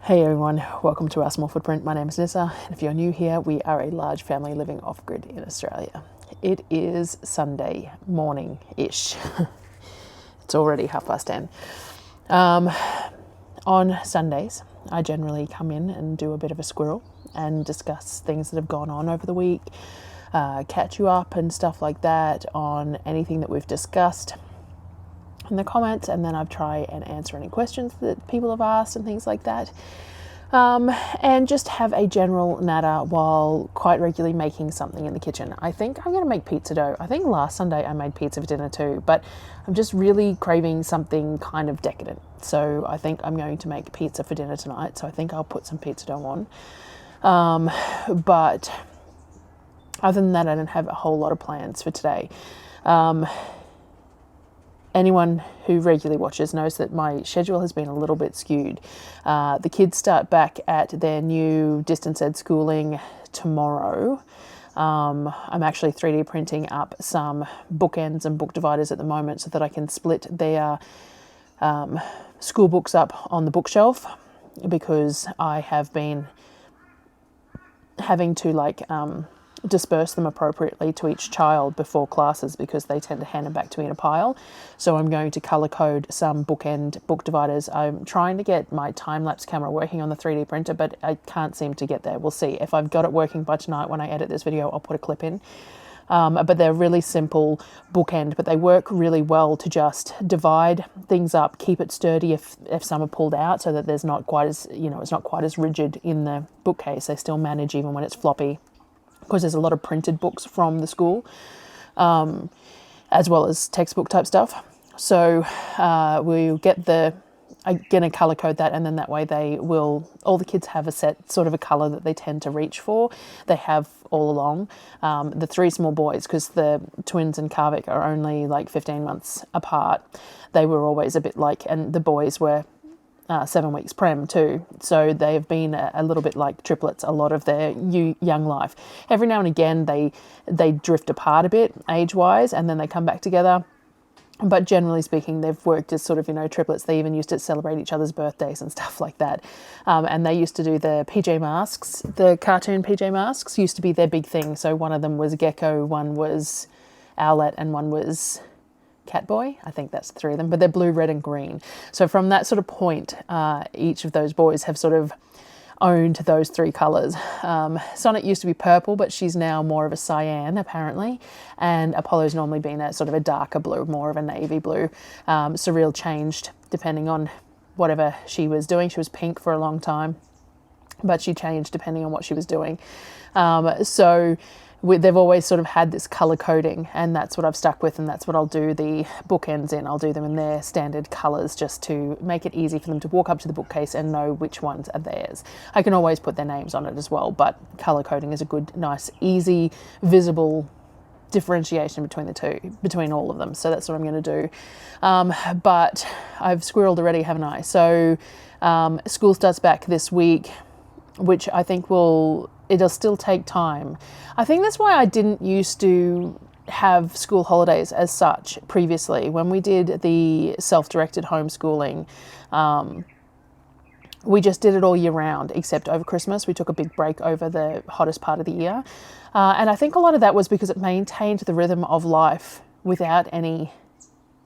Hey everyone, welcome to our small footprint. My name is Nyssa, and if you're new here, we are a large family living off-grid in Australia. It is Sunday morning-ish. It's already 10:30. On Sundays, I generally come in and do a bit of a squirrel and discuss things that have gone on over the week, catch you up and stuff like that on anything that we've discussed in the comments, and then I'll try and answer any questions that people have asked and things like that. And just have a general natter while quite regularly making something in the kitchen. I think I'm going to make pizza dough. I think last Sunday I made pizza for dinner too, but I'm just really craving something kind of decadent. So I think I'm going to make pizza for dinner tonight. So I think I'll put some pizza dough on. But other than that, I don't have a whole lot of plans for today. Anyone who regularly watches knows that my schedule has been a little bit skewed. The kids start back at their new distance ed schooling tomorrow. I'm actually 3D printing up some bookends and book dividers at the moment so that I can split their school books up on the bookshelf, because I have been having to disperse them appropriately to each child before classes, because they tend to hand them back to me in a pile. So I'm going to color code some bookend book dividers. I'm trying to get my time-lapse camera working on the 3D printer, but I can't seem to get there. We'll see. If I've got it working by tonight when I edit this video, I'll put a clip in. But they're really simple bookend, but they work really well to just divide things up, keep it sturdy if some are pulled out, so that there's not quite as, it's not quite as rigid in the bookcase. They still manage even when it's floppy, because there's a lot of printed books from the school, as well as textbook type stuff. So we'll I'm going to color code that, and then that way all the kids have a set, sort of a color that they tend to reach for. They have all along. The three small boys, because the twins and Kavik are only like 15 months apart, they were always a bit and the boys were 7 weeks prem too, so they have been a little bit like triplets a lot of their young life. Every now and again they drift apart a bit age-wise, and then they come back together, but generally speaking they've worked as sort of triplets. They even used to celebrate each other's birthdays and stuff like that, and they used to do the PJ Masks. The cartoon PJ Masks used to be their big thing. So one of them was Gecko, one was Owlet, and one was Catboy. I think that's the three of them, but they're blue, red and green. So from that sort of point, each of those boys have sort of owned those three colours. Sonnet used to be purple, but she's now more of a cyan apparently, and Apollo's normally been a sort of a darker blue, more of a navy blue. Surreal changed depending on whatever she was doing. She was pink for a long time, but she changed depending on what she was doing. They've always sort of had this colour coding, and that's what I've stuck with, and that's what I'll do the bookends in. I'll do them in their standard colours just to make it easy for them to walk up to the bookcase and know which ones are theirs. I can always put their names on it as well, but colour coding is a good, nice, easy, visible differentiation between all of them. So that's what I'm going to do. But I've squirreled already, haven't I? So school starts back this week, which I think it'll still take time. I think that's why I didn't used to have school holidays as such previously. When we did the self-directed homeschooling, we just did it all year round, except over Christmas. We took a big break over the hottest part of the year. And I think a lot of that was because it maintained the rhythm of life without any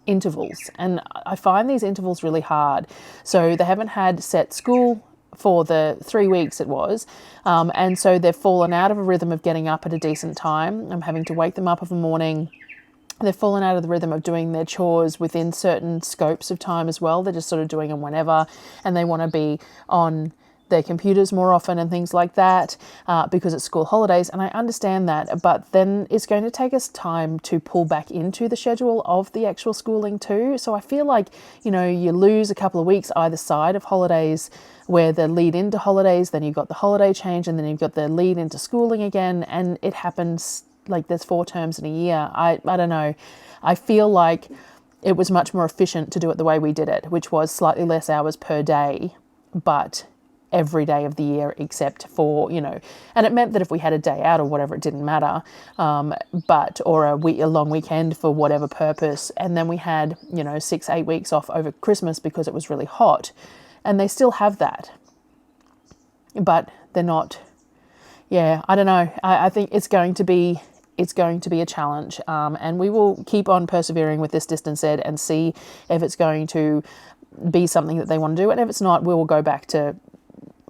intervals. And I find these intervals really hard. So they haven't had set school for the 3 weeks it was, and so they've fallen out of a rhythm of getting up at a decent time. I'm having to wake them up of a morning. They've fallen out of the rhythm of doing their chores within certain scopes of time as well. They're just sort of doing them whenever, and they want to be on their computers more often and things like that, because it's school holidays, and I understand that, but then it's going to take us time to pull back into the schedule of the actual schooling too. So I feel like, you lose a couple of weeks either side of holidays, where the lead into holidays, then you've got the holiday change, and then you've got the lead into schooling again, and it happens like there's 4 terms in a year. I don't know. I feel like it was much more efficient to do it the way we did it, which was slightly less hours per day, but every day of the year except for, and it meant that if we had a day out or whatever, it didn't matter, or a long weekend for whatever purpose, and then we had, 6-8 weeks off over Christmas because it was really hot, and they still have that. but they're not. Yeah, I don't know. I think it's going to be a challenge, and we will keep on persevering with this distance ed and see if it's going to be something that they want to do, and if it's not, we will go back to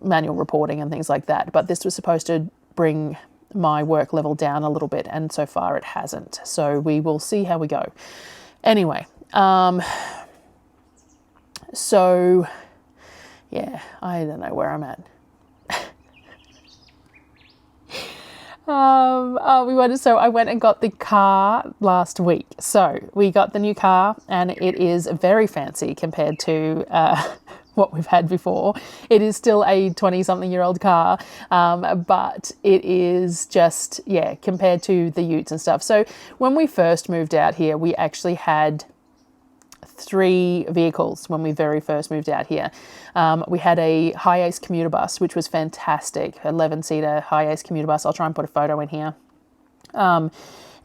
manual reporting and things like that. But this was supposed to bring my work level down a little bit, and so far it hasn't. So we will see how we go. Anyway, so yeah, I don't know where I'm at. I went and got the car last week. So we got the new car, and it is very fancy compared to what we've had before. It is still a 20-something-year-old car, but it is just, yeah, compared to the utes and stuff. So when we first moved out here, we actually had 3 vehicles when we very first moved out here. We had a high-ace commuter bus, which was fantastic, 11-seater high-ace commuter bus. I'll try and put a photo in here.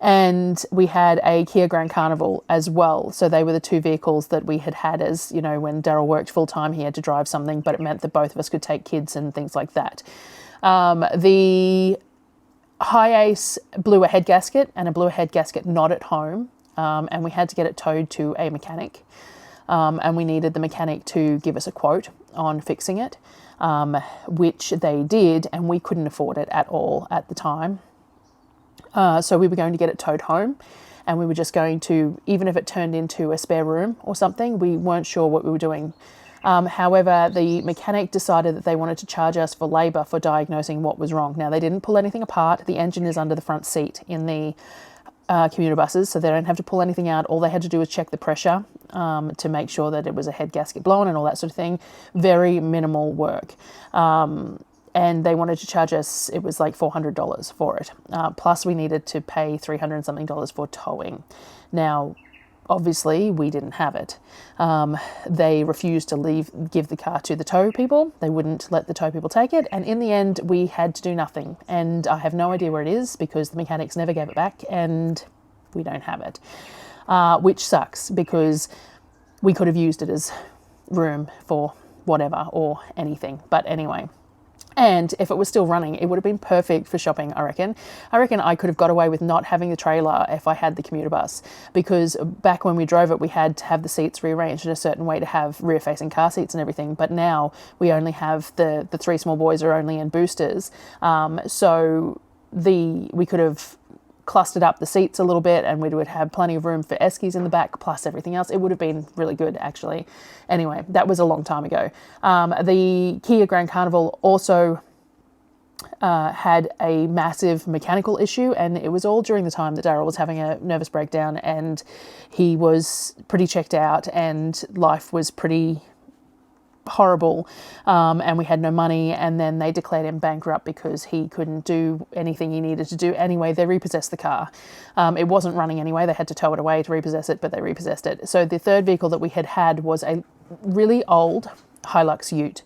And we had a Kia Grand Carnival as well. So they were the 2 vehicles that we had as, you know, when Darryl worked full-time, he had to drive something, but it meant that both of us could take kids and things like that. The high-ace blew a head gasket, and it blew a head gasket not at home. And we had to get it towed to a mechanic, and we needed the mechanic to give us a quote on fixing it, which they did, and we couldn't afford it at all at the time. So we were going to get it towed home, and we were just going to, even if it turned into a spare room or something, we weren't sure what we were doing. However, the mechanic decided that they wanted to charge us for labour for diagnosing what was wrong. Now, they didn't pull anything apart. The engine is under the front seat in the commuter buses, so they don't have to pull anything out. All they had to do was check the pressure to make sure that it was a head gasket blown and all that sort of thing. Very minimal work. And they wanted to charge us, it was like $400 for it. Plus we needed to pay $300 and something for towing. Now, obviously we didn't have it. They refused to give the car to the tow people. They wouldn't let the tow people take it. And in the end, we had to do nothing. And I have no idea where it is because the mechanics never gave it back and we don't have it. Which sucks because we could have used it as room for whatever or anything. But anyway. And if it was still running, it would have been perfect for shopping, I reckon. I reckon I could have got away with not having the trailer if I had the commuter bus, because back when we drove it, we had to have the seats rearranged in a certain way to have rear-facing car seats and everything. But now we only have the 3 small boys are only in boosters. So we could have clustered up the seats a little bit, and we would have plenty of room for eskies in the back plus everything else. It would have been really good, actually. Anyway, that was a long time ago. The Kia Grand Carnival also had a massive mechanical issue, and it was all during the time that Darryl was having a nervous breakdown, and he was pretty checked out and life was pretty horrible, and we had no money, and then they declared him bankrupt because he couldn't do anything he needed to do. Anyway, they repossessed the car. It wasn't running anyway. They had to tow it away to repossess it, but they repossessed it. So the third vehicle that we had was a really old Hilux ute,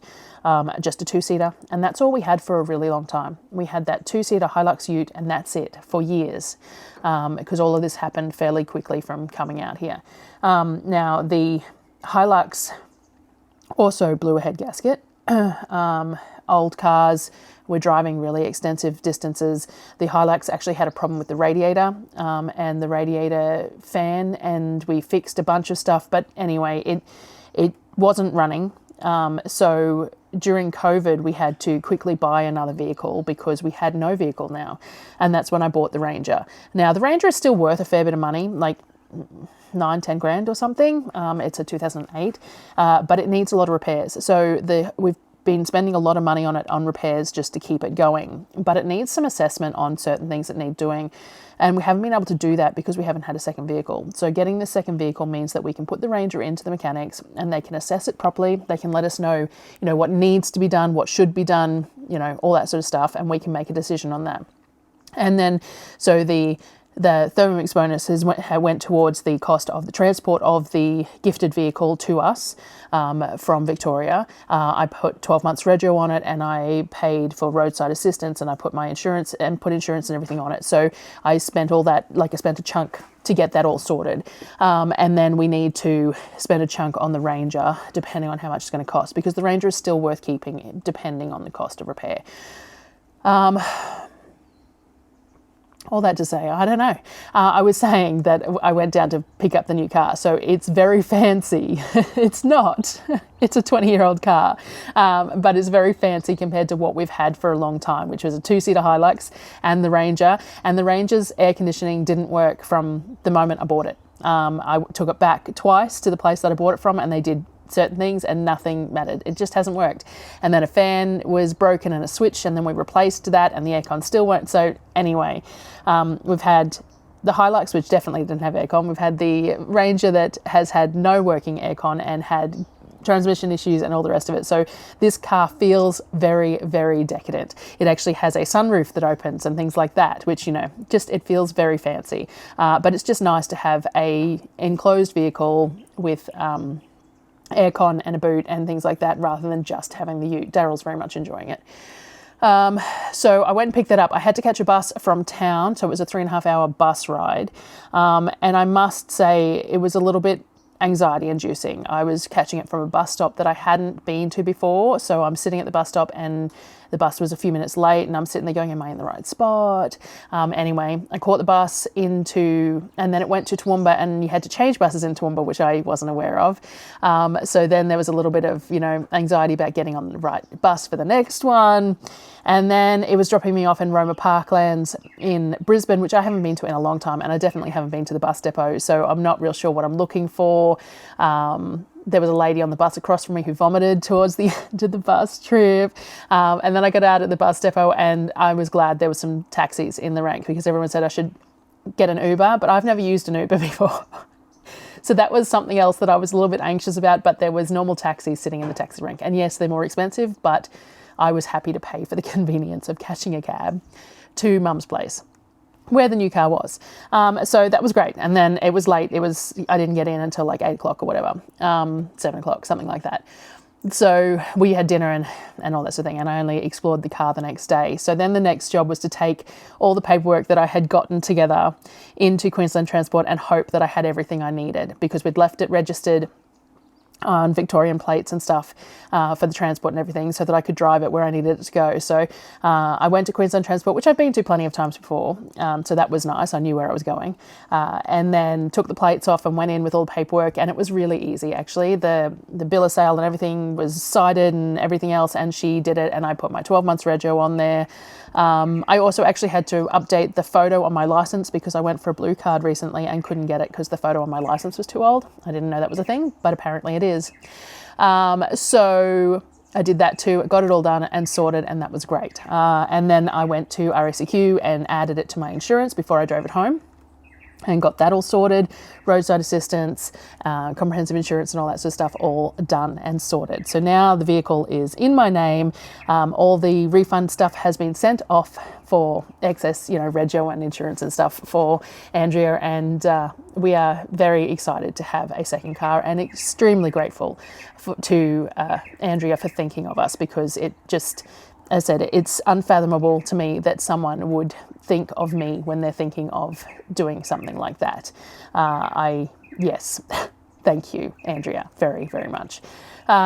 just a 2-seater, and that's all we had for a really long time. We had that 2-seater Hilux ute, and that's it for years, because all of this happened fairly quickly from coming out here. Now, the Hilux also blew a head gasket. Old cars were driving really extensive distances. The Hilux actually had a problem with the radiator and the radiator fan, and we fixed a bunch of stuff. But anyway, it wasn't running. So during COVID, we had to quickly buy another vehicle because we had no vehicle now. And that's when I bought the Ranger. Now, the Ranger is still worth a fair bit of money, like 9-10 grand or something. It's a 2008, but it needs a lot of repairs. So we've been spending a lot of money on it on repairs just to keep it going, but it needs some assessment on certain things that need doing, and we haven't been able to do that because we haven't had a second vehicle. So getting the second vehicle means that we can put the Ranger into the mechanics and they can assess it properly. They can let us know, what needs to be done, what should be done, all that sort of stuff, and we can make a decision on that. And then so the the Thermomix bonus went towards the cost of the transport of the gifted vehicle to us from Victoria. I put 12 months rego on it, and I paid for roadside assistance, and I put my insurance and everything on it. So I spent all that, like I spent a chunk to get that all sorted. And then we need to spend a chunk on the Ranger, depending on how much it's going to cost, because the Ranger is still worth keeping depending on the cost of repair. All that to say, I don't know. I was saying that I went down to pick up the new car. So it's very fancy. It's not. It's a 20-year-old car. But it's very fancy compared to what we've had for a long time, which was a 2-seater Hilux and the Ranger. And the Ranger's air conditioning didn't work from the moment I bought it. I took it back twice to the place that I bought it from, and they did certain things and nothing mattered. It just hasn't worked. And then a fan was broken and a switch, and then we replaced that, and the aircon still won't. So anyway, we've had the Hilux, which definitely didn't have aircon. We've had the Ranger that has had no working aircon and had transmission issues and all the rest of it. So this car feels very, very decadent. It actually has a sunroof that opens and things like that, which, you know, just it feels very fancy. But it's just nice to have a enclosed vehicle with aircon and a boot and things like that, rather than just having the ute. Darryl's very much enjoying it. So I went and picked that up. I had to catch a bus from town, so it was a 3.5-hour bus ride. And I must say it was a little bit anxiety inducing. I was catching it from a bus stop that I hadn't been to before. So I'm sitting at the bus stop and the bus was a few minutes late, and I'm sitting there going, am I in the right spot? Anyway, I caught the bus and then it went to Toowoomba, and you had to change buses in Toowoomba, which I wasn't aware of. So then there was a little bit of, anxiety about getting on the right bus for the next one. And then it was dropping me off in Roma Parklands in Brisbane, which I haven't been to in a long time, and I definitely haven't been to the bus depot, so I'm not real sure what I'm looking for. There was a lady on the bus across from me who vomited towards the end of the bus trip. And then I got out at the bus depot, and I was glad there were some taxis in the rank, because everyone said I should get an Uber, but I've never used an Uber before. So that was something else that I was a little bit anxious about, but there was normal taxis sitting in the taxi rank. And yes, they're more expensive, but I was happy to pay for the convenience of catching a cab to Mum's place, where the new car was. So that was great. And then it was late. I didn't get in until like 8 o'clock or whatever, 7 o'clock, something like that. So we had dinner and all that sort of thing, and I only explored the car the next day. So then the next job was to take all the paperwork that I had gotten together into Queensland Transport and hope that I had everything I needed, because we'd left it registered on Victorian plates and stuff for the transport and everything, so that I could drive it where I needed it to go. So I went to Queensland Transport, which I've been to plenty of times before, so that was nice. I knew where I was going, and then took the plates off and went in with all the paperwork, and it was really easy actually. The bill of sale and everything was cited and everything else, and she did it, and I put my 12 months rego on there. I also actually had to update the photo on my license, because I went for a blue card recently and couldn't get it because the photo on my license was too old. I didn't know that was a thing, but apparently it is. So I did that too, got it all done and sorted, and that was great. And then I went to RSEQ and added it to my insurance before I drove it home, and got that all sorted, roadside assistance, comprehensive insurance and all that sort of stuff all done and sorted. So now the vehicle is in my name. All the refund stuff has been sent off for excess, rego and insurance and stuff for Andrea, and we are very excited to have a second car, and extremely grateful to Andrea for thinking of us, because it just, as I said, it's unfathomable to me that someone would think of me when they're thinking of doing something like that. Yes, thank you, Andrea, very, very much.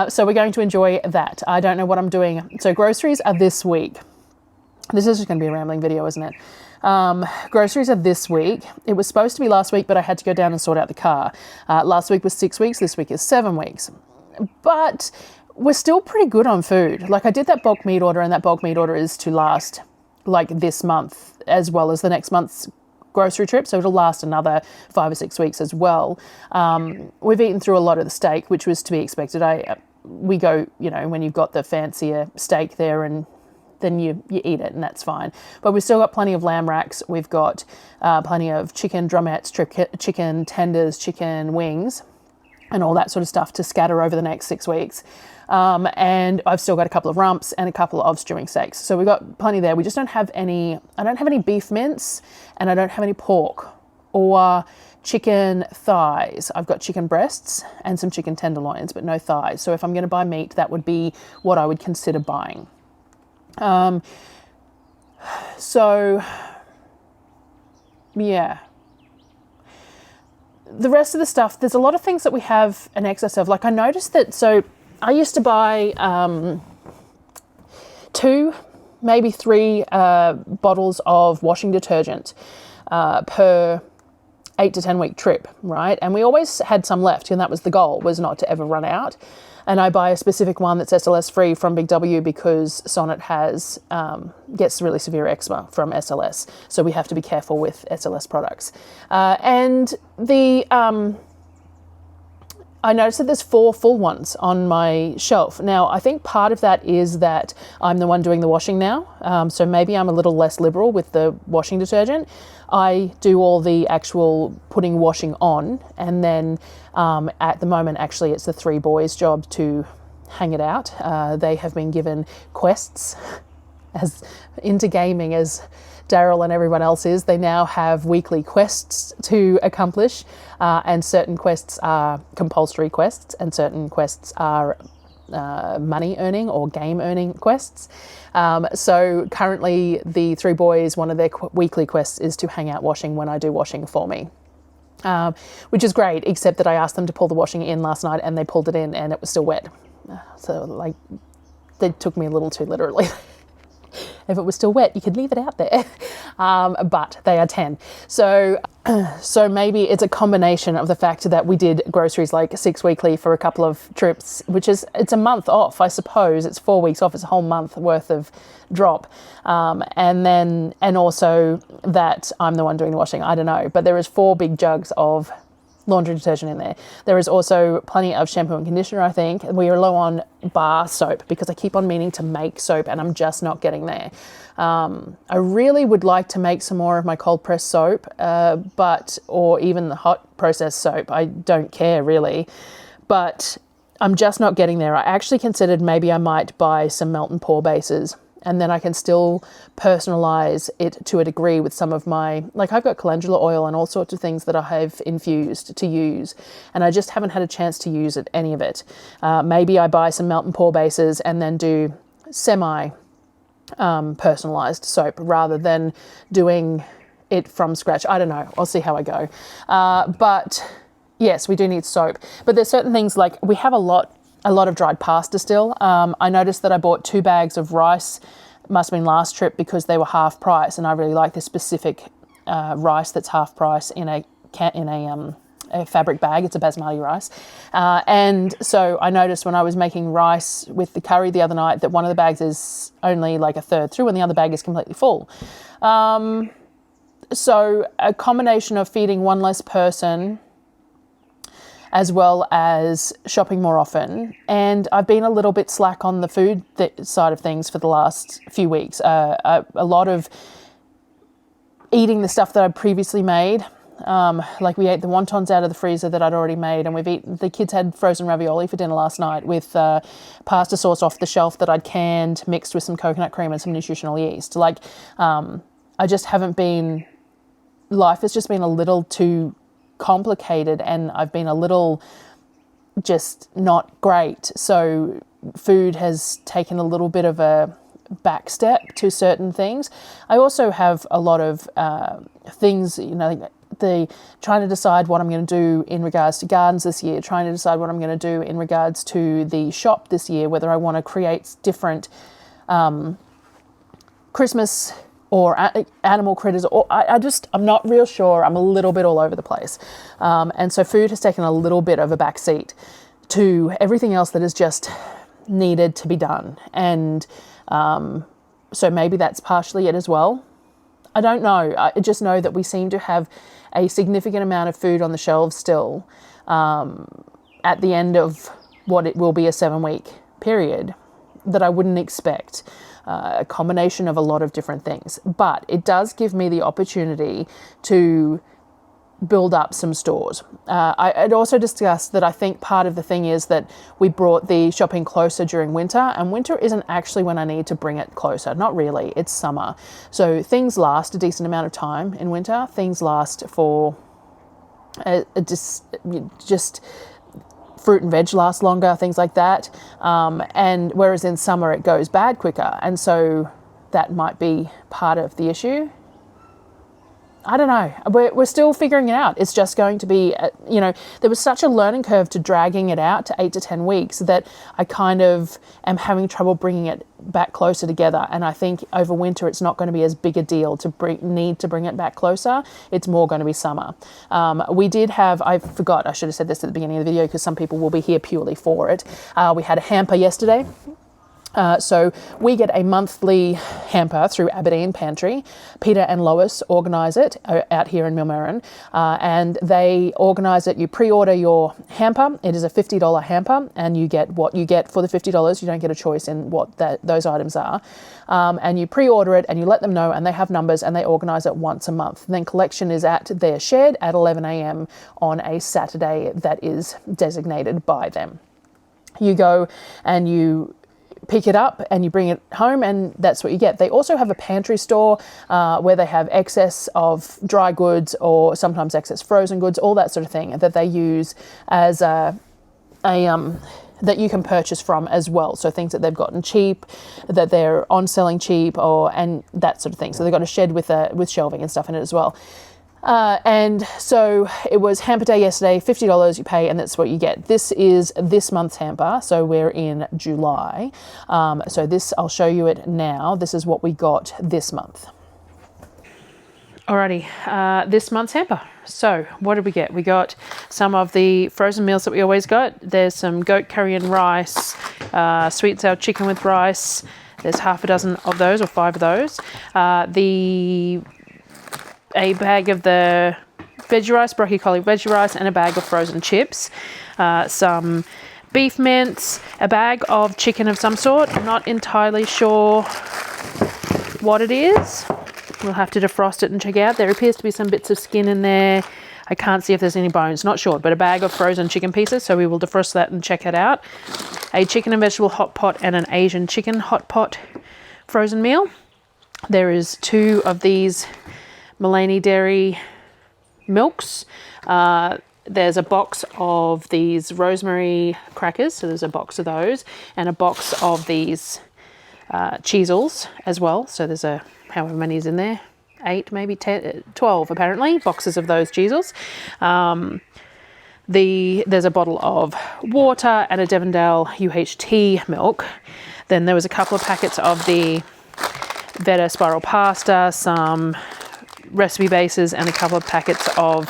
So we're going to enjoy that. I don't know what I'm doing. So groceries are this week. This is just going to be a rambling video, isn't it? Groceries are this week. It was supposed to be last week, but I had to go down and sort out the car. Last week was 6 weeks. This week is 7 weeks. But we're still pretty good on food. Like, I did that bulk meat order, and that bulk meat order is to last like this month as well as the next month's grocery trip. So it'll last another 5 or 6 weeks as well. We've eaten through a lot of the steak, which was to be expected. We go, when you've got the fancier steak there, and then you eat it, and that's fine. But we've still got plenty of lamb racks. We've got plenty of chicken drumettes, chicken tenders, chicken wings, and all that sort of stuff to scatter over the next 6 weeks. And I've still got a couple of rumps and a couple of stewing steaks. So we've got plenty there. We just don't have any, I don't have any beef mince, and I don't have any pork or chicken thighs. I've got chicken breasts and some chicken tenderloins, but no thighs. So if I'm going to buy meat, that would be what I would consider buying. So yeah. The rest of the stuff, there's a lot of things that we have an excess of. Like I noticed that, so I used to buy 2, maybe 3 bottles of washing detergent per 8 to 10 week trip, right? And we always had some left, and that was the goal, was not to ever run out. And I buy a specific one that's SLS free from Big W because Sonnet has gets really severe eczema from SLS, so we have to be careful with SLS products. And the I noticed that there's 4 full ones on my shelf. Now, I think part of that is that I'm the one doing the washing now, so maybe I'm a little less liberal with the washing detergent. I do all the actual putting washing on, and then at the moment, actually, it's the 3 boys' job to hang it out. They have been given quests, as into gaming as Darryl and everyone else is. They now have weekly quests to accomplish, and certain quests are compulsory quests, and certain quests are money earning or game earning quests. So currently the 3 boys, one of their weekly quests is to hang out washing when I do washing for me. Which is great, except that I asked them to pull the washing in last night and they pulled it in and it was still wet. So like, they took me a little too literally. If it was still wet, you could leave it out there. But they are 10. So maybe it's a combination of the fact that we did groceries like 6 weekly for a couple of trips, which is, it's a month off, I suppose. It's 4 weeks off. It's a whole month worth of drop. And also that I'm the one doing the washing. I don't know. But there is 4 big jugs of laundry detergent in there. There is also plenty of shampoo and conditioner, I think. We are low on bar soap because I keep on meaning to make soap and I'm just not getting there. I really would like to make some more of my cold press soap, or even the hot process soap. I don't care really, but I'm just not getting there. I actually considered maybe I might buy some melt and pour bases, and then I can still personalize it to a degree with some of my, like I've got calendula oil and all sorts of things that I have infused to use, and I just haven't had a chance to use any of it. Maybe I buy some melt and pour bases and then do semi personalized soap rather than doing it from scratch. I don't know. I'll see how I go. But yes, we do need soap. But there's certain things like we have a lot of dried pasta still. I noticed that I bought 2 bags of rice, must have been last trip because they were half price, and I really like this specific rice that's half price in a fabric bag. It's a basmati rice. And so I noticed when I was making rice with the curry the other night that one of the bags is only like a third through and the other bag is completely full. So a combination of feeding one less person as well as shopping more often. And I've been a little bit slack on the food side of things for the last few weeks. A lot of eating the stuff that I previously made. Like we ate the wontons out of the freezer that I'd already made, and the kids had frozen ravioli for dinner last night with pasta sauce off the shelf that I'd canned, mixed with some coconut cream and some nutritional yeast. Like, I just haven't been, life has just been a little too complicated and I've been a little just not great. So food has taken a little bit of a back step to certain things. I also have a lot of things, the trying to decide what I'm going to do in regards to gardens this year, trying to decide what I'm going to do in regards to the shop this year, whether I want to create different Christmas or animal critters, or I'm not real sure. I'm a little bit all over the place. And so food has taken a little bit of a backseat to everything else that is just needed to be done. And so maybe that's partially it as well. I don't know. I just know that we seem to have a significant amount of food on the shelves still at the end of what it will be a 7-week period that I wouldn't expect. A combination of a lot of different things. But it does give me the opportunity to build up some stores. I'd also discussed that I think part of the thing is that we brought the shopping closer during winter, and winter isn't actually when I need to bring it closer. Not really, it's summer. So things last a decent amount of time in winter. Things last for just fruit and veg last longer, things like that. And whereas in summer it goes bad quicker. And so that might be part of the issue. I don't know. We're still figuring it out. It's just going to be, there was such a learning curve to dragging it out to 8 to 10 weeks that I kind of am having trouble bringing it back closer together. And I think over winter, it's not going to be as big a deal to need to bring it back closer. It's more going to be summer. We did have, I forgot, I should have said this at the beginning of the video because some people will be here purely for it. We had a hamper yesterday. So we get a monthly hamper through Aberdeen Pantry. Peter and Lois organise it out here in MILLMERRAN, and they organise it. You pre-order your hamper. It is a $50 hamper, and you get what you get for the $50. You don't get a choice in what those items are. And you pre-order it, and you let them know, and they have numbers, and they organise it once a month. And then collection is at their shed at 11 a.m. on a Saturday that is designated by them. You go and you pick it up and you bring it home, and that's what you get. They also have a pantry store where they have excess of dry goods or sometimes excess frozen goods, all that sort of thing that they use as that you can purchase from as well. So things that they've gotten cheap, that they're on selling cheap, and that sort of thing. So they've got a shed with shelving and stuff in it as well. And so it was hamper day yesterday, $50 you pay, and that's what you get. This is this month's hamper, so we're in July. So this, I'll show you it now. This is what we got this month. Alrighty, this month's hamper. So what did we get? We got some of the frozen meals that we always got. There's some goat curry and rice, sweet and sour chicken with rice. There's half a dozen of those, or 5 of those. A bag of the veggie rice, broccoli cauli veggie rice, and a bag of frozen chips, some beef mince, a bag of chicken of some sort. I'm not entirely sure what it is. We'll have to defrost it and check out. There appears to be some bits of skin in there. I can't see if there's any bones, not sure, but a bag of frozen chicken pieces, so we will defrost that and check it out. A chicken and vegetable hot pot and an Asian chicken hot pot frozen meal. There is 2 of these Nyssa Darryl milks. There's a box of these rosemary crackers, so there's a box of those, and a box of these cheesels as well. So there's however many is in there, 8, maybe 10, 12 apparently, boxes of those cheesels. There's a bottle of water and a Devondale UHT milk. Then there was a couple of packets of the Veda spiral pasta, some recipe bases, and a couple of packets of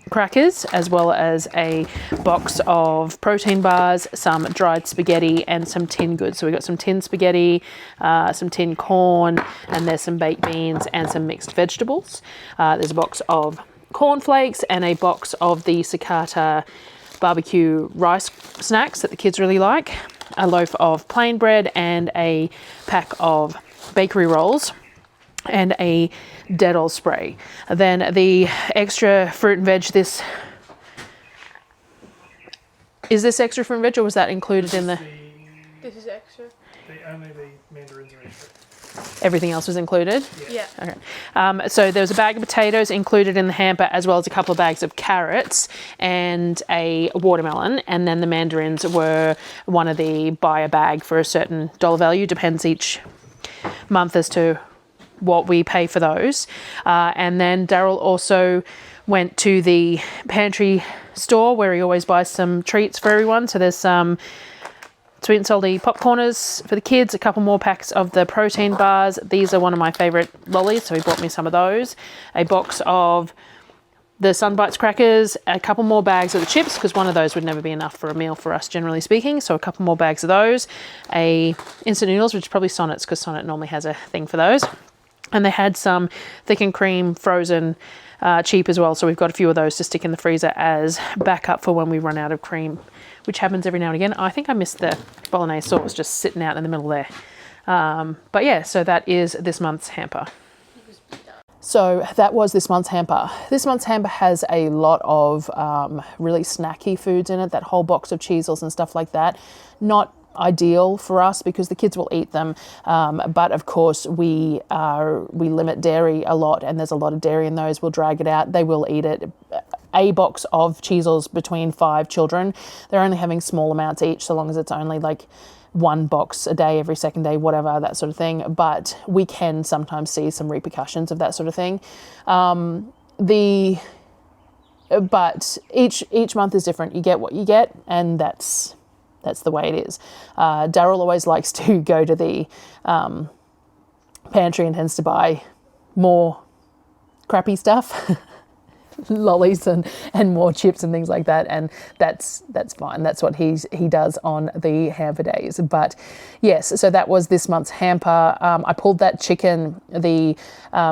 crackers, as well as a box of protein bars, some dried spaghetti, and some tin goods. So we got some tin spaghetti, some tin corn, and there's some baked beans and some mixed vegetables. There's a box of cornflakes and a box of the Sakata barbecue rice snacks that the kids really like, a loaf of plain bread, and a pack of bakery rolls, and a Dettol spray. Then the extra fruit and veg, is this extra fruit and veg, or was that included in the... This is extra. Only the mandarins are extra. Everything else was included? Yeah. Okay. So there was a bag of potatoes included in the hamper, as well as a couple of bags of carrots and a watermelon. And then the mandarins were one of the buy a bag for a certain dollar value, depends each month as to what we pay for those. And then Darryl also went to the pantry store where he always buys some treats for everyone. So there's some sweet and salty popcorners for the kids, a couple more packs of the protein bars. These are one of my favourite lollies, so he bought me some of those. A box of the Sunbites crackers, a couple more bags of the chips, because one of those would never be enough for a meal for us, generally speaking. So a couple more bags of those. A instant noodles, which is probably Sonnet's, because Sonnet normally has a thing for those. And they had some thick and cream frozen cheap as well. So we've got a few of those to stick in the freezer as backup for when we run out of cream, which happens every now and again. I think I missed the bolognese sauce just sitting out in the middle there. But yeah, so that is this month's hamper. So that was this month's hamper. This month's hamper has a lot of really snacky foods in it, that whole box of Cheezels and stuff like that. Not ideal for us because the kids will eat them, but of course we limit dairy a lot, and there's a lot of dairy in those. We'll drag it out, they will eat it. A box of Cheezels between 5 children, they're only having small amounts each, so long as it's only like 1 box a day, every second day, whatever, that sort of thing. But we can sometimes see some repercussions of that sort of thing. But each month is different. You get what you get, and that's the way it is. Darryl always likes to go to the pantry and tends to buy more crappy stuff. Lollies and more chips and things like that, and that's fine. That's what he does on the hamper days. But yes, so that was this month's hamper. I pulled that chicken.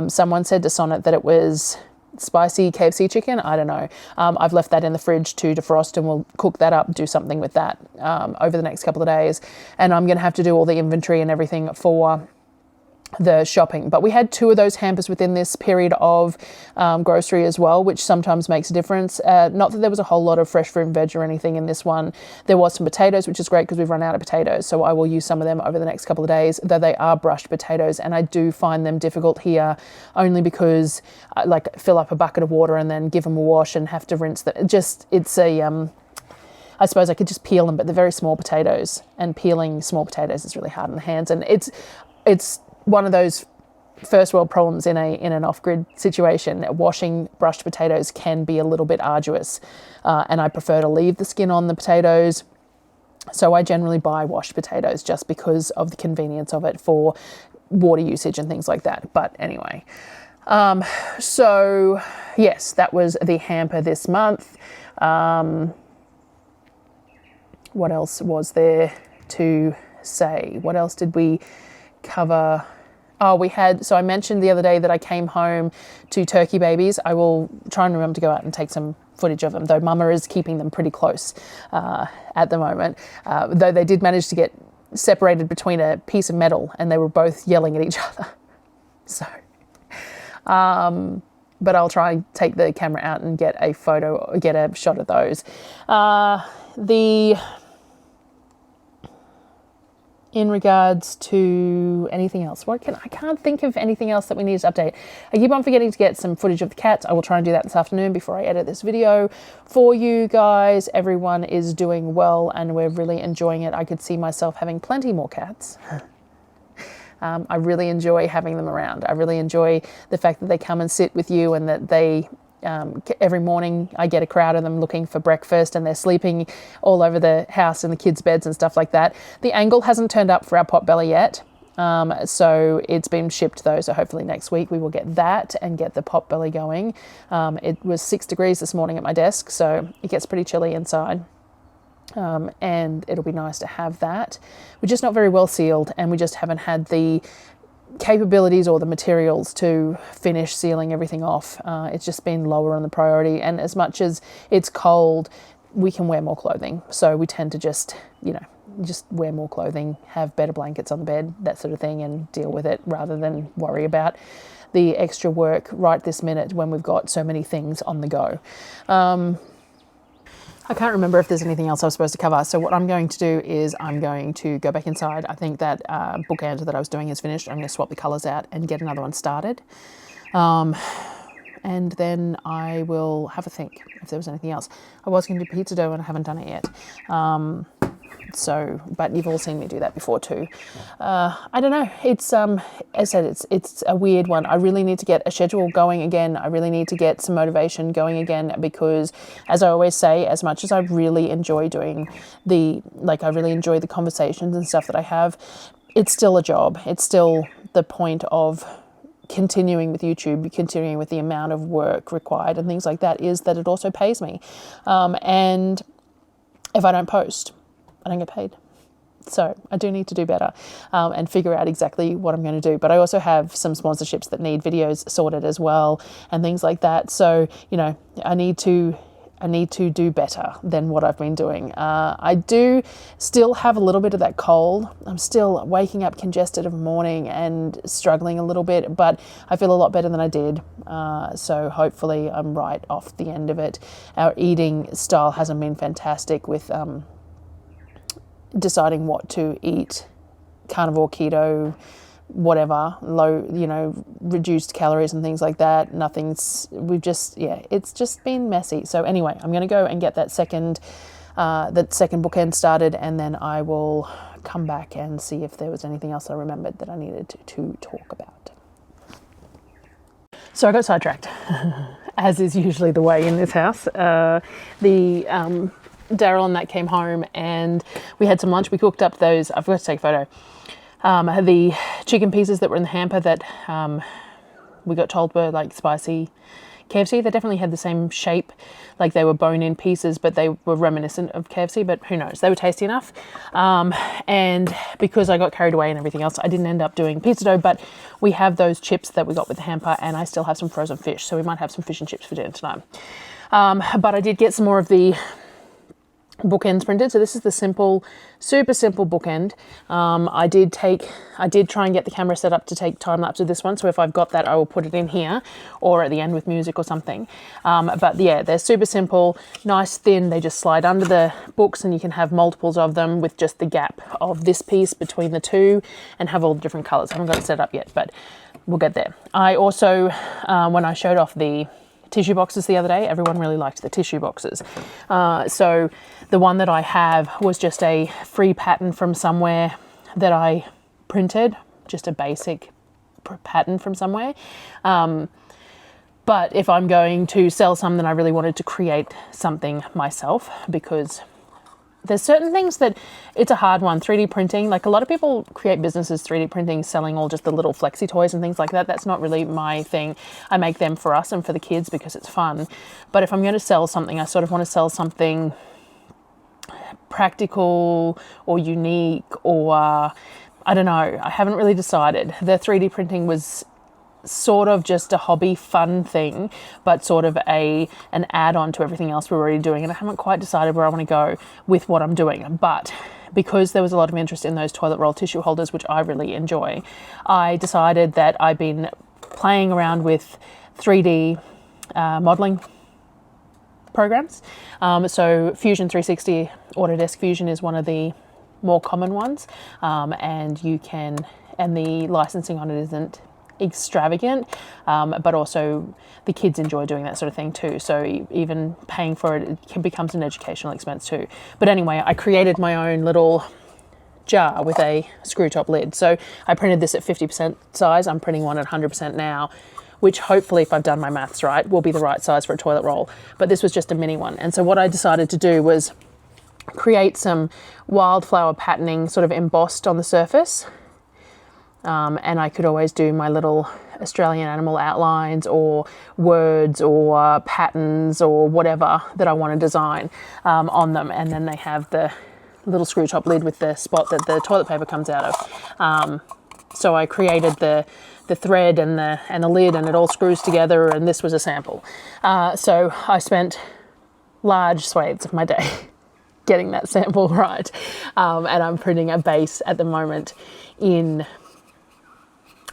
Someone said to Sonnet that it was spicy KFC chicken. I don't know. I've left that in the fridge to defrost, and we'll cook that up, do something with that over the next couple of days. And I'm going to have to do all the inventory and everything for the shopping. But we had 2 of those hampers within this period of grocery as well, which sometimes makes a difference. Not that there was a whole lot of fresh fruit and veg or anything in this one. There was some potatoes, which is great because we've run out of potatoes, so I will use some of them over the next couple of days, though they are brushed potatoes, and I do find them difficult here only because I like fill up a bucket of water and then give them a wash and have to rinse them. I suppose I could just peel them, but they're very small potatoes, and peeling small potatoes is really hard on the hands, and it's one of those first world problems in an off-grid situation. Washing brushed potatoes can be a little bit arduous, and I prefer to leave the skin on the potatoes. So I generally buy washed potatoes just because of the convenience of it for water usage and things like that. But anyway, so yes, that was the hamper this month. What else was there to say? What else did we cover? Oh, so I mentioned the other day that I came home to turkey babies. I will try and remember to go out and take some footage of them, though Mama is keeping them pretty close at the moment, though they did manage to get separated between a piece of metal, and they were both yelling at each other. So, but I'll try and take the camera out and get a shot of those. In regards to anything else, I can't think of anything else that we need to update. I keep on forgetting to get some footage of the cats. I will try and do that this afternoon before I edit this video for you guys. Everyone is doing well, and we're really enjoying it. I could see myself having plenty more cats. I really enjoy having them around. I really enjoy the fact that they come and sit with you, and that they every morning I get a crowd of them looking for breakfast, and they're sleeping all over the house in the kids' beds and stuff like that. The angle hasn't turned up for our potbelly yet, so it's been shipped though, so hopefully next week we will get that and get the potbelly going. It was 6 degrees this morning at my desk, so it gets pretty chilly inside. And it'll be nice to have that. We're just not very well sealed, and we just haven't had the capabilities or the materials to finish sealing everything off. It's just been lower on the priority, and as much as it's cold, we can wear more clothing, so we tend to just wear more clothing, have better blankets on the bed, that sort of thing, and deal with it rather than worry about the extra work right this minute when we've got so many things on the go. I can't remember if there's anything else I was supposed to cover. So what I'm going to do is I'm going to go back inside. I think that bookend that I was doing is finished. I'm going to swap the colours out and get another one started. And then I will have a think if there was anything else. I was going to do pizza dough and I haven't done it yet. But you've all seen me do that before too. I don't know. It's as I said, it's a weird one. I really need to get a schedule going again. I really need to get some motivation going again, because as I always say, as much as I really enjoy doing I really enjoy the conversations and stuff that I have, it's still a job. It's still the point of continuing with YouTube, continuing with the amount of work required and things like that, is that it also pays me. And if I don't post, I don't get paid. So I do need to do better and figure out exactly what I'm going to do. But I also have some sponsorships that need videos sorted as well and things like that. So, I need to I need to do better than what I've been doing. I do still have a little bit of that cold. I'm still waking up congested of morning and struggling a little bit, but I feel a lot better than I did. So hopefully I'm right off the end of it. Our eating style hasn't been fantastic with deciding what to eat, carnivore, keto, whatever, low, reduced calories and things like that. It's just been messy. So anyway, I'm going to go and get that second bookend started, and then I will come back and see if there was anything else I remembered that I needed to talk about. So I got sidetracked, as is usually the way in this house. Darryl and that came home and we had some lunch. We cooked up those, I forgot to take a photo, the chicken pieces that were in the hamper that we got told were like spicy KFC. They definitely had the same shape, like they were bone-in pieces, but they were reminiscent of KFC, but who knows, they were tasty enough. And because I got carried away and everything else, I didn't end up doing pizza dough, but we have those chips that we got with the hamper, and I still have some frozen fish, so we might have some fish and chips for dinner tonight. But I did get some more of the bookends printed. So this is the super simple bookend. I did try and get the camera set up to take time lapse of this one. So if I've got that, I will put it in here or at the end with music or something. But yeah, they're super simple, nice thin. They just slide under the books and you can have multiples of them with just the gap of this piece between the two and have all the different colors. I haven't got it set up yet, but we'll get there. I also, when I showed off the tissue boxes the other day, everyone really liked the tissue boxes. So the one that I have was just a free pattern from somewhere that I printed, just a basic pattern from somewhere. But if I'm going to sell some, then I really wanted to create something myself, because there's certain things that it's a hard one. 3D printing, like a lot of people create businesses 3D printing, selling all just the little flexi toys and things like that. That's not really my thing. I make them for us and for the kids because it's fun. But if I'm going to sell something, I sort of want to sell something practical or unique, or I don't know. I haven't really decided. The 3D printing was sort of just a hobby fun thing, but sort of an add-on to everything else we're already doing, and I haven't quite decided where I want to go with what I'm doing. But because there was a lot of interest in those toilet roll tissue holders, which I really enjoy, I decided that I've been playing around with 3D modeling programs. So Fusion 360, Autodesk Fusion is one of the more common ones, and the licensing on it isn't extravagant, but also the kids enjoy doing that sort of thing too. So even paying for it, becomes an educational expense too. But anyway, I created my own little jar with a screw top lid. So I printed this at 50% size. I'm printing one at 100% now, which hopefully, if I've done my maths right, will be the right size for a toilet roll. But this was just a mini one. And so what I decided to do was create some wildflower patterning sort of embossed on the surface. And I could always do my little Australian animal outlines or words or patterns or whatever that I want to design on them. And then they have the little screw top lid with the spot that the toilet paper comes out of. So I created the thread and the lid, and it all screws together, and this was a sample. So I spent large swathes of my day getting that sample right. And I'm printing a base at the moment in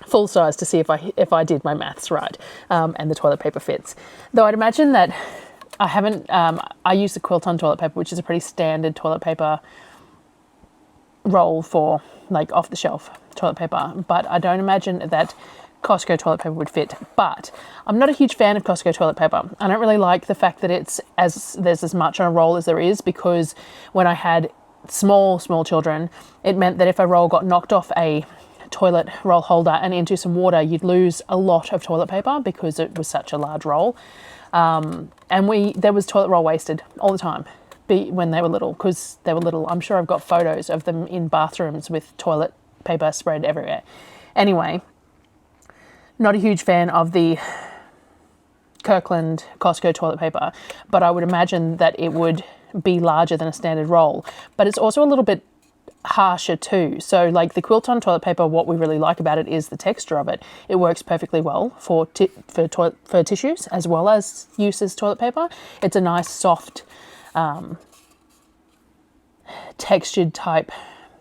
full size to see if I did my maths right, and the toilet paper fits. Though I'd imagine that I haven't, I use the Quilton toilet paper, which is a pretty standard toilet paper roll for like off the shelf toilet paper, but I don't imagine that Costco toilet paper would fit. But I'm not a huge fan of Costco toilet paper. I don't really like the fact that there's as much on a roll as there is, because when I had small children, it meant that if a roll got knocked off a toilet roll holder and into some water, you'd lose a lot of toilet paper because it was such a large roll. And there was toilet roll wasted all the time when they were little, because they were little. I'm sure I've got photos of them in bathrooms with toilet paper spread everywhere. Anyway, not a huge fan of the Kirkland Costco toilet paper, but I would imagine that it would be larger than a standard roll. But it's also a little bit harsher too. So like the Quilton toilet paper, what we really like about it is the texture of it. It works perfectly well for tissues as well as use as toilet paper. It's a nice soft textured type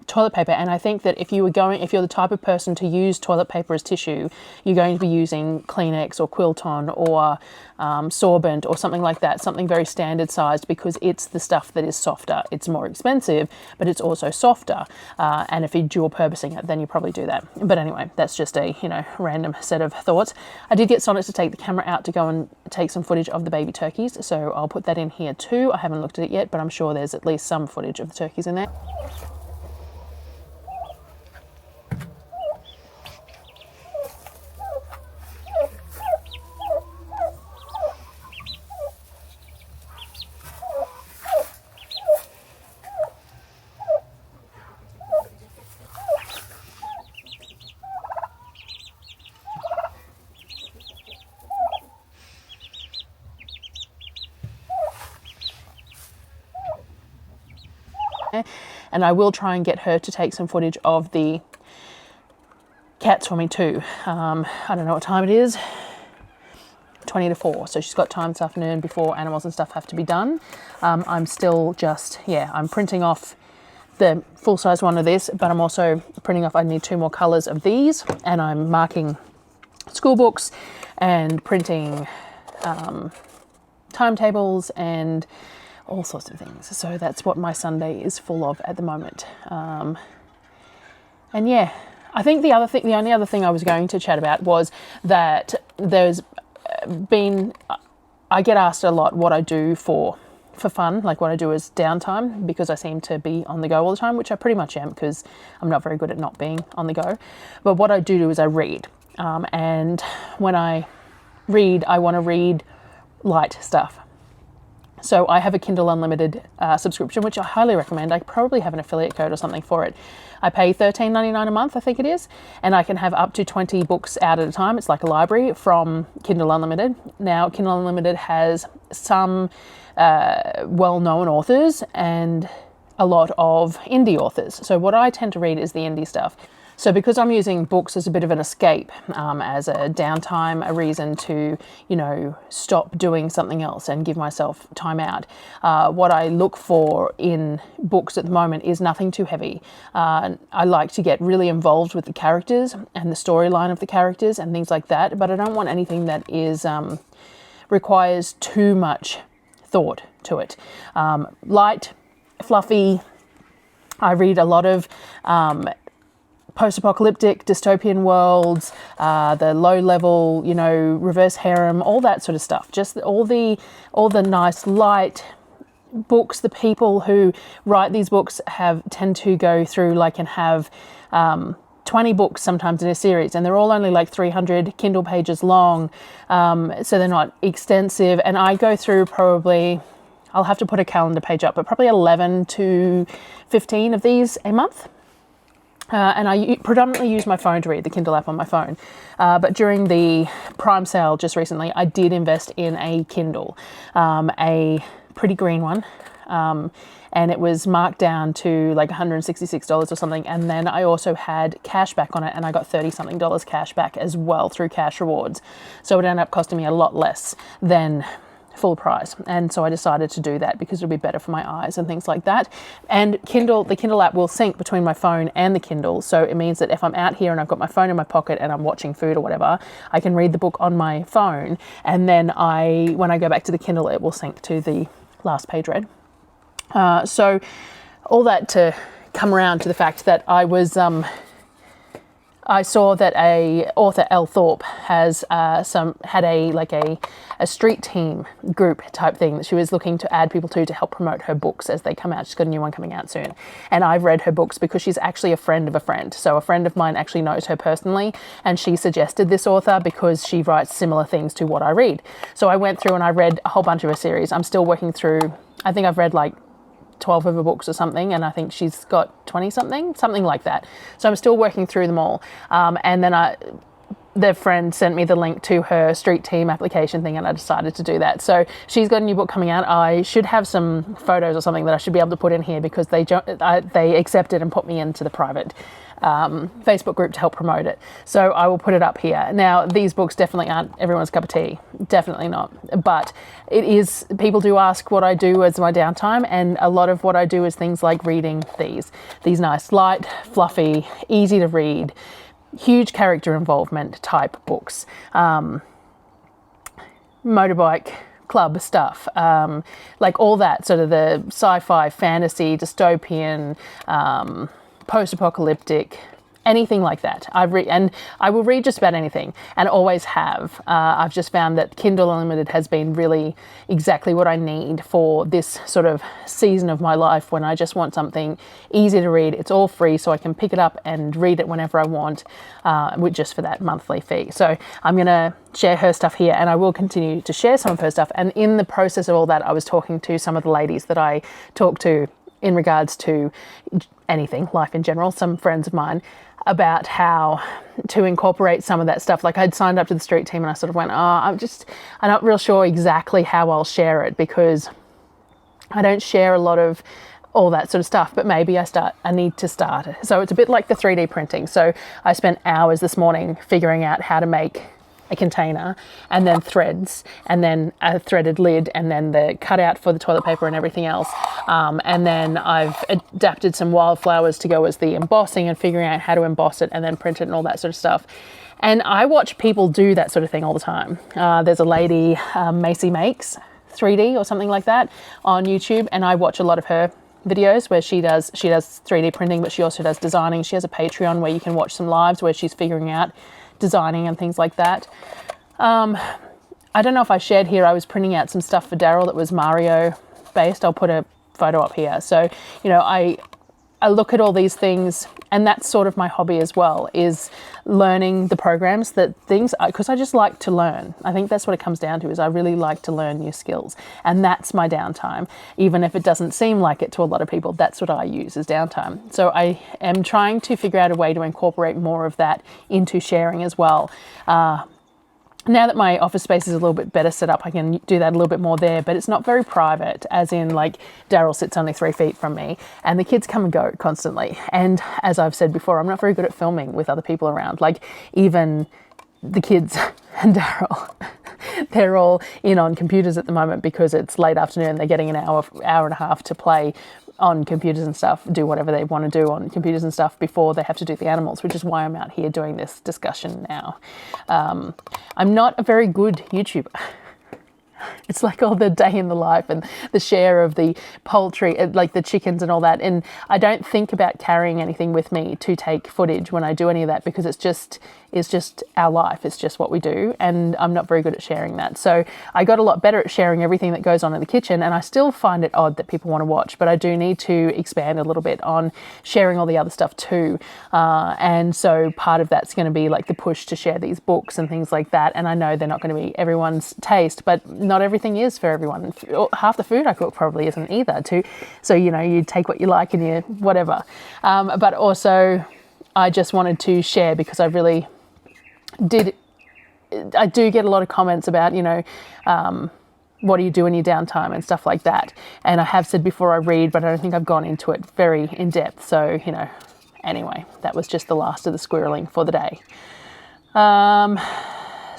toilet paper, and I think that if you're the type of person to use toilet paper as tissue, you're going to be using Kleenex or Quilton or Sorbent or something like that, something very standard sized, because it's the stuff that is softer. It's more expensive, but it's also softer, and if you're dual purposing it, then you probably do that. But anyway, that's just a random set of thoughts. I did get Sonnet to take the camera out to go and take some footage of the baby turkeys, so I'll put that in here too. I haven't looked at it yet, but I'm sure there's at least some footage of the turkeys in there. And I will try and get her to take some footage of the cats for me too. I don't know what time it is, 20 to 4, so she's got time this afternoon before animals and stuff have to be done. I'm still just, I'm printing off the full-size one of this, but I'm also printing off, I need 2 more colours of these, and I'm marking school books and printing timetables and all sorts of things. So that's what my Sunday is full of at the moment. And yeah, I think the only other thing I was going to chat about was that there's been, I get asked a lot what I do for fun, like what I do as downtime, because I seem to be on the go all the time, which I pretty much am because I'm not very good at not being on the go. But what I do is I read. And when I read, I want to read light stuff. So I have a Kindle Unlimited subscription, which I highly recommend. I probably have an affiliate code or something for it. I pay $13.99 a month, I think it is, and I can have up to 20 books out at a time. It's like a library from Kindle Unlimited. Now, Kindle Unlimited has some well-known authors and a lot of indie authors. So what I tend to read is the indie stuff. So because I'm using books as a bit of an escape, as a downtime, a reason to, stop doing something else and give myself time out, what I look for in books at the moment is nothing too heavy. I like to get really involved with the characters and the storyline of the characters and things like that, but I don't want anything that is requires too much thought to it. Light, fluffy. I read a lot of post-apocalyptic dystopian worlds, the low-level, reverse harem, all that sort of stuff. Just all the nice light books. The people who write these books tend to go through and have 20 books sometimes in a series, and they're all only like 300 Kindle pages long, so they're not extensive. And I go through probably, I'll have to put a calendar page up, but probably 11 to 15 of these a month. And I predominantly use my phone to read, the Kindle app on my phone. But during the Prime sale just recently, I did invest in a Kindle, a pretty green one. And it was marked down to like $166 or something. And then I also had cash back on it, and I got $30-something cash back as well through cash rewards. So it ended up costing me a lot less than full price, and so I decided to do that because it'll be better for my eyes and things like that. And the Kindle app will sync between my phone and the Kindle, so it means that if I'm out here and I've got my phone in my pocket and I'm watching food or whatever, I can read the book on my phone, and then when I go back to the Kindle, it will sync to the last page read. So all that to come around to the fact that I saw that a author, Elle Thorpe, had a street team group type thing that she was looking to add people to help promote her books as they come out. She's got a new one coming out soon. And I've read her books because she's actually a friend of a friend. So a friend of mine actually knows her personally, and she suggested this author because she writes similar things to what I read. So I went through and I read a whole bunch of her series. I'm still working through, I think I've read like 12 of her books or something, and I think she's got 20 something like that. So I'm still working through them all. And then their friend sent me the link to her street team application thing, and I decided to do that. So she's got a new book coming out. I should have some photos or something that I should be able to put in here, because they accepted and put me into the private Facebook group to help promote it. So I will put it up here. Now, these books definitely aren't everyone's cup of tea. Definitely not. But it is, people do ask what I do as my downtime, and a lot of what I do is things like reading these nice, light, fluffy, easy to read, huge character involvement type books. Motorbike club stuff, like all that sort of the sci-fi, fantasy, dystopian, post-apocalyptic, anything like that. And I will read just about anything, and always have. I've just found that Kindle Unlimited has been really exactly what I need for this sort of season of my life, when I just want something easy to read. It's all free, so I can pick it up and read it whenever I want, just for that monthly fee. So I'm going to share her stuff here, and I will continue to share some of her stuff. And in the process of all that, I was talking to some of the ladies that I talk to in regards to anything, life in general, some friends of mine, about how to incorporate some of that stuff. Like, I'd signed up to the street team, and I sort of went, I'm not real sure exactly how I'll share it, because I don't share a lot of all that sort of stuff, but maybe I need to start. So it's a bit like the 3D printing. So I spent hours this morning figuring out how to make a container, and then threads, and then a threaded lid, and then the cutout for the toilet paper and everything else. And then I've adapted some wildflowers to go as the embossing, and figuring out how to emboss it and then print it and all that sort of stuff. And I watch people do that sort of thing all the time. There's a lady, Macy Makes 3D or something like that on YouTube, and I watch a lot of her videos where she does 3D printing, but she also does designing. She has a Patreon where you can watch some lives where she's figuring out designing and things like that. I don't know if I shared here, I was printing out some stuff for Darryl that was Mario based. I'll put a photo up here. So, you know, I look at all these things, and that's sort of my hobby as well, is learning the programs, because I just like to learn. I think that's what it comes down to, is I really like to learn new skills, and that's my downtime. Even if it doesn't seem like it to a lot of people, that's what I use as downtime. So I am trying to figure out a way to incorporate more of that into sharing as well. Now that my office space is a little bit better set up, I can do that a little bit more there, but it's not very private, as in, like, Darryl sits only 3 feet from me, and the kids come and go constantly. And as I've said before, I'm not very good at filming with other people around. Like, even the kids and Darryl, they're all in on computers at the moment because it's late afternoon. They're getting an hour and a half to play on computers and stuff, do whatever they want to do on computers and stuff before they have to do the animals, which is why I'm out here doing this discussion now. I'm not a very good YouTuber. It's like all the day in the life and the share of the poultry, like the chickens and all that. And I don't think about carrying anything with me to take footage when I do any of that, because it's just our life. It's just what we do. And I'm not very good at sharing that. So I got a lot better at sharing everything that goes on in the kitchen. And I still find it odd that people want to watch, but I do need to expand a little bit on sharing all the other stuff too. And so part of that's going to be like the push to share these books and things like that. And I know they're not going to be everyone's taste, but not everything is for everyone. Half the food I cook probably isn't either too. So, you know, you take what you like and you whatever. But also I just wanted to share, because I do get a lot of comments about, you know, what do you do in your downtime and stuff like that. And I have said before, I read, but I don't think I've gone into it very in depth. So, you know, anyway, that was just the last of the squirreling for the day.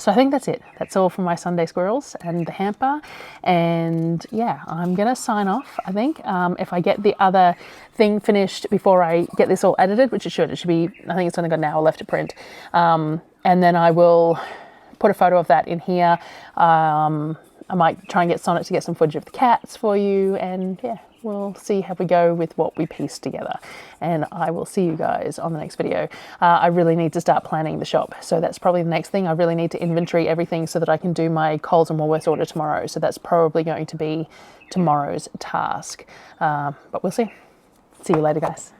So I think that's it. That's all for my Sunday squirrels and the hamper. And yeah, I'm going to sign off, I think. If I get the other thing finished before I get this all edited, which it should be, I think it's only got an hour left to print. And then I will put a photo of that in here. I might try and get Sonnet to get some footage of the cats for you. And yeah, we'll see how we go with what we piece together. And I will see you guys on the next video. I really need to start planning the shop. So that's probably the next thing. I really need to inventory everything so that I can do my Coles and Woolworths order tomorrow. So that's probably going to be tomorrow's task. But we'll see. See you later, guys.